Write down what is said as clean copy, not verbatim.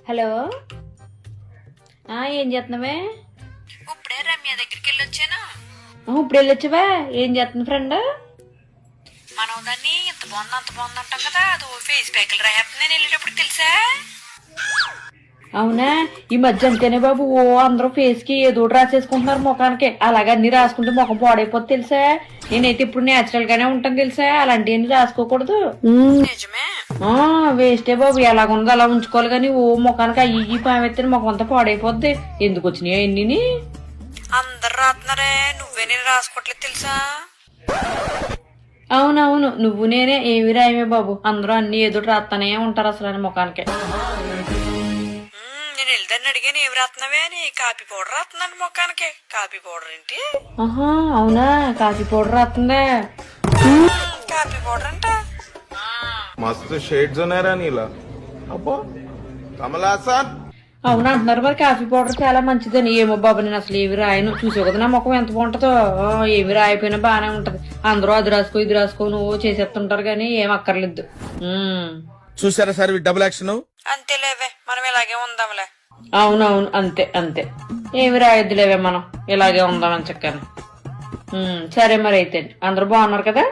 Hello, ఏం చేస్తున్నావే? ఇప్పుడే రమ్య దగ్గరికి వెళ్ళొచ్చాను. ఇప్పుడు వెళ్ళొచ్చావా? ఏం చేస్తుంది ఫ్రెండ్? మనం దాన్ని ఇంత బాగుంది అంత బాగుంది అంటాం కదా, అది ఫేస్ ప్యాక్లు రాయేస్తుంది నేను వెళ్ళేటప్పుడు తెలుసా. అవునా, ఈ మధ్య అంతేనే బాబు. అందరూ ఫేస్ కి ఏదో రాసేసుకుంటున్నారు ముఖానికి. అలాగే అన్ని రాసుకుంటే ముఖం పాడైపోతుంది తెలుసా. నేనైతే ఇప్పుడు నేచురల్ గానే ఉంటాను తెలుసా. అలాంటివన్నీ రాసుకోకూడదు. నిజమే. వేస్టే బాబు. ఎలాగుందో అలా ఉంచుకోవాలి కానీ ముఖానికి అయ్యి పామెత్తే ముఖం అంతా పాడైపోద్ది. ఎందుకు వచ్చినాయి అన్ని? అందరు రాస్తున్నారే, నువ్వే నేను రాసుకోవట్లేదు తెలుసా. అవునవును, నువ్వు నేనే ఏమి రాయమే బాబు. అందరూ అన్ని ఏదో రాస్తానే ఉంటారు అసలు అని ముఖానికి. నేను వెళ్దాన్ని అడిగాను ఏమి రాస్తున్నావే అని. కాఫీ పౌడర్ రాస్తున్నాను ముఖానికి. కాఫీ పౌడర్ ఏంటి? అవునా, కాఫీ పౌడర్ రాస్తుందా? కాఫీ పౌడర్ అంట. మస్తు షేడ్స్ ఉన్నాయరా నీలా. అబ్బో కమలాసన్. అవును అంటున్నారు మరి. కాఫీ పౌడర్ చాలా మంచిదని. ఏమో బాబు, నేను అసలు ఏవి రాయను. చూసావు కదా నా ముఖం ఎంత బాగుంటుందో. ఏవి రాయిపోయినా బానే ఉంటది. అందరూ అది రాసుకో ఇది రాసుకో నువ్వు చేసేస్తుంటారు కానీ ఏం అక్కర్లేదు. చూసారా సార్ డబుల్ యాక్షన్. అంతేలేవే, మనం ఇలాగే ఉందాంలే. అవునవును, అంతే అంతే. ఏమి రాయొద్దులేవే, మనం ఇలాగే ఉందామని చక్కని. సరే మరి అయితే అందరూ బాగున్నారు కదా.